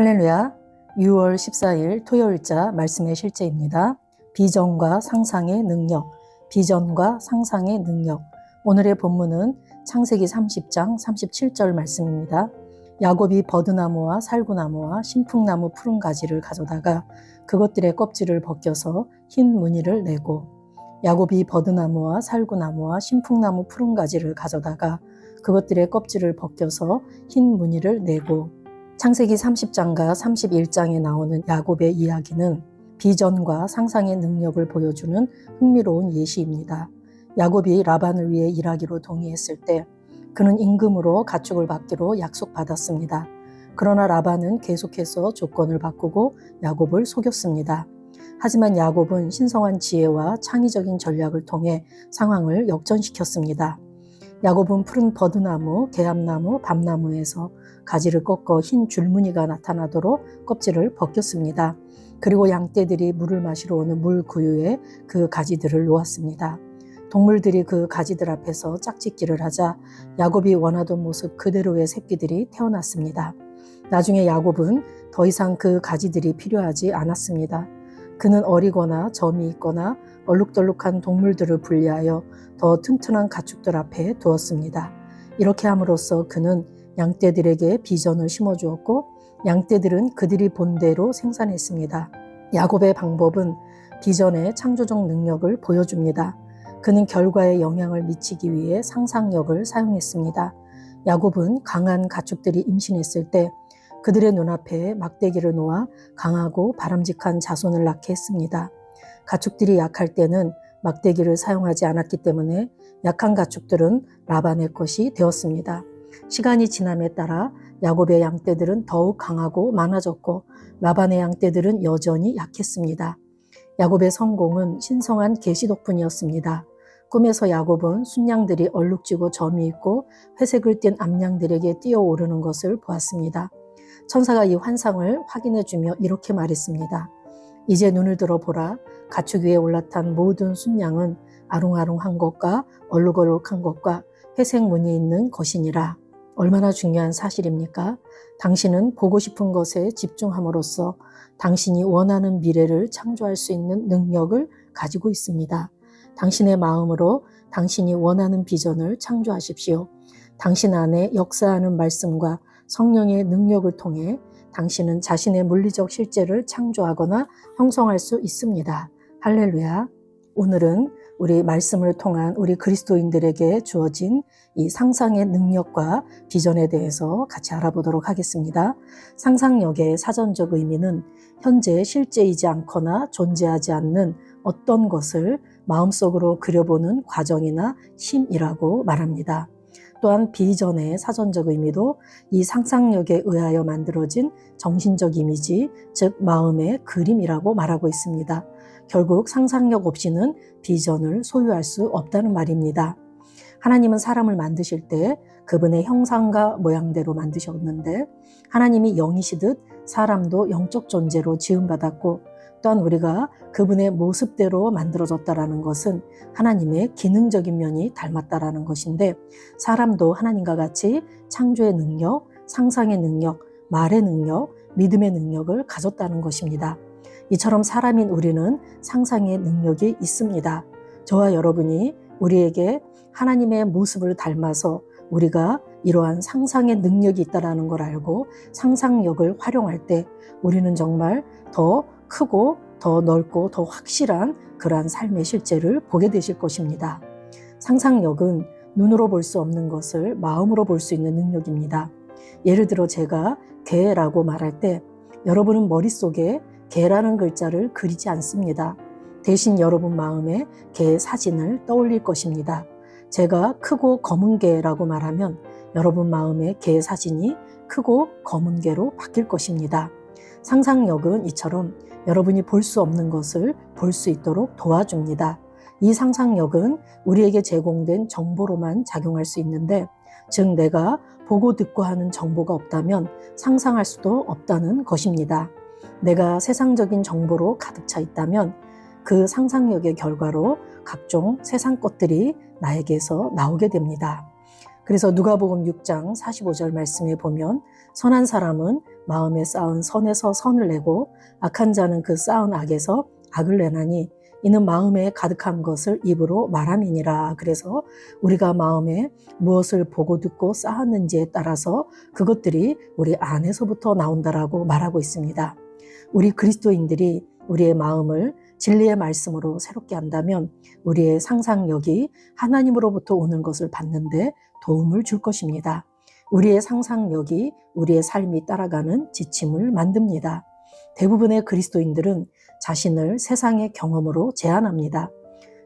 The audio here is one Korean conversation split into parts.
할렐루야. 6월 14일 토요일자 말씀의 실제입니다. 비전과 상상의 능력, 비전과 상상의 능력. 오늘의 본문은 창세기 30장 37절 말씀입니다. 야곱이 버드나무와 살구나무와 신풍나무 푸른 가지를 가져다가 그것들의 껍질을 벗겨서 흰 무늬를 내고, 야곱이 버드나무와 살구나무와 신풍나무 푸른 가지를 가져다가 그것들의 껍질을 벗겨서 흰 무늬를 내고. 창세기 30장과 31장에 나오는 야곱의 이야기는 비전과 상상의 능력을 보여주는 흥미로운 예시입니다. 야곱이 라반을 위해 일하기로 동의했을 때 그는 임금으로 가축을 받기로 약속받았습니다. 그러나 라반은 계속해서 조건을 바꾸고 야곱을 속였습니다. 하지만 야곱은 신성한 지혜와 창의적인 전략을 통해 상황을 역전시켰습니다. 야곱은 푸른 버드나무, 개암나무, 밤나무에서 가지를 꺾어 흰 줄무늬가 나타나도록 껍질을 벗겼습니다. 그리고 양떼들이 물을 마시러 오는 물구유에 그 가지들을 놓았습니다. 동물들이 그 가지들 앞에서 짝짓기를 하자 야곱이 원하던 모습 그대로의 새끼들이 태어났습니다. 나중에 야곱은 더 이상 그 가지들이 필요하지 않았습니다. 그는 어리거나 점이 있거나 얼룩덜룩한 동물들을 분리하여 더 튼튼한 가축들 앞에 두었습니다. 이렇게 함으로써 그는 양떼들에게 비전을 심어주었고 양떼들은 그들이 본 대로 생산했습니다. 야곱의 방법은 비전의 창조적 능력을 보여줍니다. 그는 결과에 영향을 미치기 위해 상상력을 사용했습니다. 야곱은 강한 가축들이 임신했을 때 그들의 눈앞에 막대기를 놓아 강하고 바람직한 자손을 낳게 했습니다. 가축들이 약할 때는 막대기를 사용하지 않았기 때문에 약한 가축들은 라반의 것이 되었습니다. 시간이 지남에 따라 야곱의 양떼들은 더욱 강하고 많아졌고 라반의 양떼들은 여전히 약했습니다. 야곱의 성공은 신성한 계시 덕분이었습니다. 꿈에서 야곱은 순양들이 얼룩지고 점이 있고 회색을 띤 암양들에게 뛰어오르는 것을 보았습니다. 천사가 이 환상을 확인해주며 이렇게 말했습니다. 이제 눈을 들어 보라. 가축 위에 올라탄 모든 순양은 아롱아롱한 것과 얼룩얼룩한 것과 회색 무늬 있는 것이니라. 얼마나 중요한 사실입니까? 당신은 보고 싶은 것에 집중함으로써 당신이 원하는 미래를 창조할 수 있는 능력을 가지고 있습니다. 당신의 마음으로 당신이 원하는 비전을 창조하십시오. 당신 안에 역사하는 말씀과 성령의 능력을 통해 당신은 자신의 물리적 실제를 창조하거나 형성할 수 있습니다. 할렐루야. 오늘은 우리 말씀을 통한 우리 그리스도인들에게 주어진 이 상상의 능력과 비전에 대해서 같이 알아보도록 하겠습니다. 상상력의 사전적 의미는 현재 실제이지 않거나 존재하지 않는 어떤 것을 마음속으로 그려보는 과정이나 힘이라고 말합니다. 또한 비전의 사전적 의미도 이 상상력에 의하여 만들어진 정신적 이미지, 즉 마음의 그림이라고 말하고 있습니다. 결국 상상력 없이는 비전을 소유할 수 없다는 말입니다. 하나님은 사람을 만드실 때 그분의 형상과 모양대로 만드셨는데 하나님이 영이시듯 사람도 영적 존재로 지음받았고 또한 우리가 그분의 모습대로 만들어졌다라는 것은 하나님의 기능적인 면이 닮았다라는 것인데 사람도 하나님과 같이 창조의 능력, 상상의 능력, 말의 능력, 믿음의 능력을 가졌다는 것입니다. 이처럼 사람인 우리는 상상의 능력이 있습니다. 저와 여러분이 우리에게 하나님의 모습을 닮아서 우리가 이러한 상상의 능력이 있다는 걸 알고 상상력을 활용할 때 우리는 정말 더 크고 더 넓고 더 확실한 그러한 삶의 실제를 보게 되실 것입니다. 상상력은 눈으로 볼 수 없는 것을 마음으로 볼 수 있는 능력입니다. 예를 들어 제가 개라고 말할 때 여러분은 머릿속에 개라는 글자를 그리지 않습니다. 대신 여러분 마음에 개의 사진을 떠올릴 것입니다. 제가 크고 검은 개라고 말하면 여러분 마음에 개의 사진이 크고 검은 개로 바뀔 것입니다. 상상력은 이처럼 여러분이 볼 수 없는 것을 볼 수 있도록 도와줍니다. 이 상상력은 우리에게 제공된 정보로만 작용할 수 있는데, 즉 내가 보고 듣고 하는 정보가 없다면 상상할 수도 없다는 것입니다. 내가 세상적인 정보로 가득 차 있다면 그 상상력의 결과로 각종 세상 것들이 나에게서 나오게 됩니다. 그래서 누가복음 6장 45절 말씀에 보면 선한 사람은 마음에 쌓은 선에서 선을 내고 악한 자는 그 쌓은 악에서 악을 내나니 이는 마음에 가득한 것을 입으로 말함이니라. 그래서 우리가 마음에 무엇을 보고 듣고 쌓았는지에 따라서 그것들이 우리 안에서부터 나온다라고 말하고 있습니다. 우리 그리스도인들이 우리의 마음을 진리의 말씀으로 새롭게 한다면 우리의 상상력이 하나님으로부터 오는 것을 받는데 도움을 줄 것입니다. 우리의 상상력이 우리의 삶이 따라가는 지침을 만듭니다. 대부분의 그리스도인들은 자신을 세상의 경험으로 제한합니다.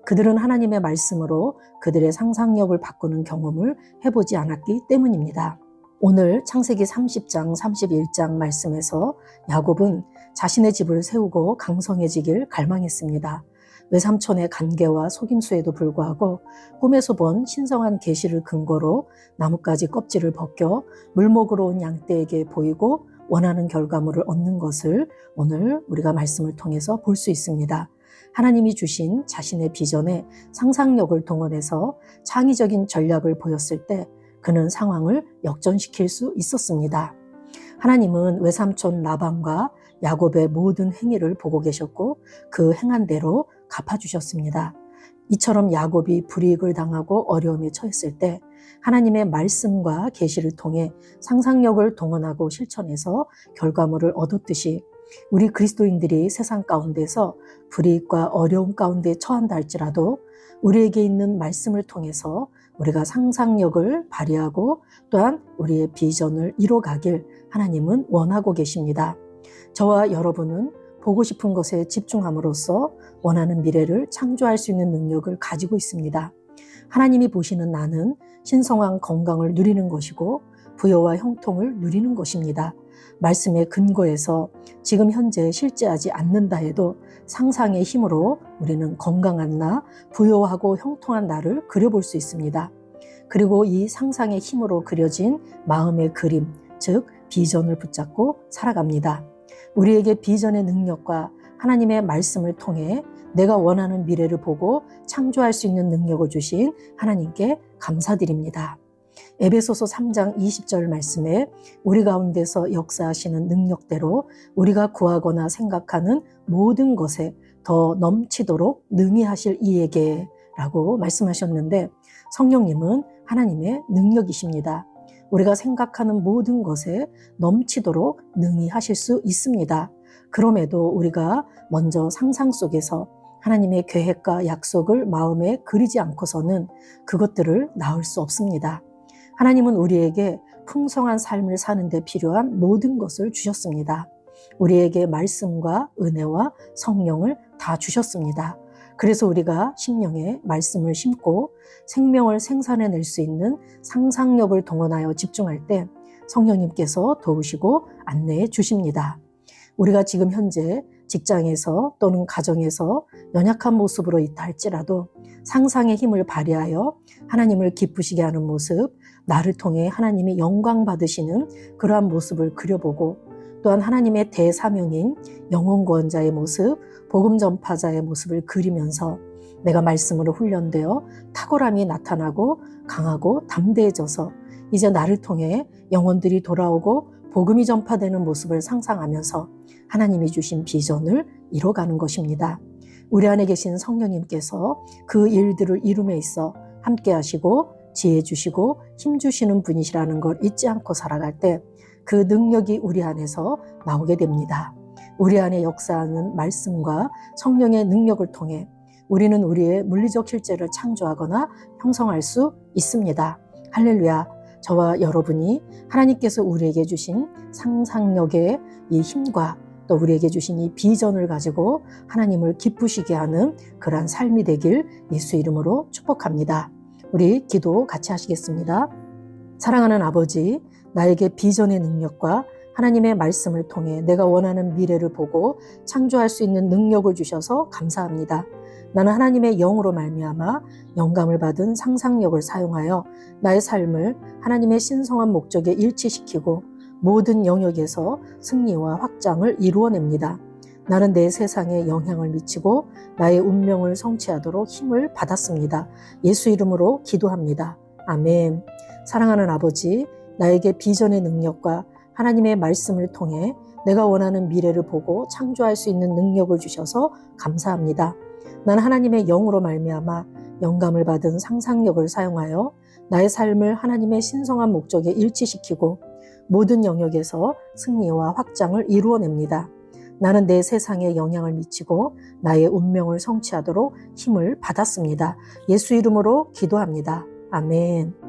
그들은 하나님의 말씀으로 그들의 상상력을 바꾸는 경험을 해보지 않았기 때문입니다. 오늘 창세기 30장, 31장 말씀에서 야곱은 자신의 집을 세우고 강성해지길 갈망했습니다. 외삼촌의 간계와 속임수에도 불구하고 꿈에서 본 신성한 계시를 근거로 나뭇가지 껍질을 벗겨 물먹으러 온 양떼에게 보이고 원하는 결과물을 얻는 것을 오늘 우리가 말씀을 통해서 볼 수 있습니다. 하나님이 주신 자신의 비전에 상상력을 동원해서 창의적인 전략을 보였을 때 그는 상황을 역전시킬 수 있었습니다. 하나님은 외삼촌 라반과 야곱의 모든 행위를 보고 계셨고 그 행한 대로 갚아주셨습니다. 이처럼 야곱이 불이익을 당하고 어려움에 처했을 때 하나님의 말씀과 계시를 통해 상상력을 동원하고 실천해서 결과물을 얻었듯이 우리 그리스도인들이 세상 가운데서 불이익과 어려움 가운데 처한다 할지라도 우리에게 있는 말씀을 통해서 우리가 상상력을 발휘하고 또한 우리의 비전을 이뤄가길 하나님은 원하고 계십니다. 저와 여러분은 보고 싶은 것에 집중함으로써 원하는 미래를 창조할 수 있는 능력을 가지고 있습니다. 하나님이 보시는 나는 신성한 건강을 누리는 것이고 부여와 형통을 누리는 것입니다. 말씀의 근거에서 지금 현재 실제하지 않는다 해도 상상의 힘으로 우리는 건강한 나, 부여하고 형통한 나를 그려볼 수 있습니다. 그리고 이 상상의 힘으로 그려진 마음의 그림, 즉 비전을 붙잡고 살아갑니다. 우리에게 비전의 능력과 하나님의 말씀을 통해 내가 원하는 미래를 보고 창조할 수 있는 능력을 주신 하나님께 감사드립니다. 에베소서 3장 20절 말씀에 우리 가운데서 역사하시는 능력대로 우리가 구하거나 생각하는 모든 것에 더 넘치도록 능히 하실 이에게 라고 말씀하셨는데 성령님은 하나님의 능력이십니다. 우리가 생각하는 모든 것에 넘치도록 능히 하실 수 있습니다. 그럼에도 우리가 먼저 상상 속에서 하나님의 계획과 약속을 마음에 그리지 않고서는 그것들을 낳을 수 없습니다. 하나님은 우리에게 풍성한 삶을 사는 데 필요한 모든 것을 주셨습니다. 우리에게 말씀과 은혜와 성령을 다 주셨습니다. 그래서 우리가 심령에 말씀을 심고 생명을 생산해낼 수 있는 상상력을 동원하여 집중할 때 성령님께서 도우시고 안내해 주십니다. 우리가 지금 현재 직장에서 또는 가정에서 연약한 모습으로 있다 할지라도 상상의 힘을 발휘하여 하나님을 기쁘시게 하는 모습, 나를 통해 하나님이 영광 받으시는 그러한 모습을 그려보고 또한 하나님의 대사명인 영혼구원자의 모습, 복음 전파자의 모습을 그리면서 내가 말씀으로 훈련되어 탁월함이 나타나고 강하고 담대해져서 이제 나를 통해 영혼들이 돌아오고 복음이 전파되는 모습을 상상하면서 하나님이 주신 비전을 이뤄가는 것입니다. 우리 안에 계신 성령님께서 그 일들을 이룸에 있어 함께 하시고 지혜 주시고 힘 주시는 분이시라는 걸 잊지 않고 살아갈 때 그 능력이 우리 안에서 나오게 됩니다. 우리 안에 역사하는 말씀과 성령의 능력을 통해 우리는 우리의 물리적 실제를 창조하거나 형성할 수 있습니다. 할렐루야. 저와 여러분이 하나님께서 우리에게 주신 상상력의 이 힘과 또 우리에게 주신 이 비전을 가지고 하나님을 기쁘시게 하는 그러한 삶이 되길 예수 이름으로 축복합니다. 우리 기도 같이 하시겠습니다. 사랑하는 아버지, 나에게 비전의 능력과 하나님의 말씀을 통해 내가 원하는 미래를 보고 창조할 수 있는 능력을 주셔서 감사합니다. 나는 하나님의 영으로 말미암아 영감을 받은 상상력을 사용하여 나의 삶을 하나님의 신성한 목적에 일치시키고 모든 영역에서 승리와 확장을 이루어냅니다. 나는 내 세상에 영향을 미치고 나의 운명을 성취하도록 힘을 받았습니다. 예수 이름으로 기도합니다. 아멘. 사랑하는 아버지, 나에게 비전의 능력과 하나님의 말씀을 통해 내가 원하는 미래를 보고 창조할 수 있는 능력을 주셔서 감사합니다. 난 하나님의 영으로 말미암아 영감을 받은 상상력을 사용하여 나의 삶을 하나님의 신성한 목적에 일치시키고 모든 영역에서 승리와 확장을 이루어냅니다. 나는 내 세상에 영향을 미치고 나의 운명을 성취하도록 힘을 받았습니다. 예수 이름으로 기도합니다. 아멘.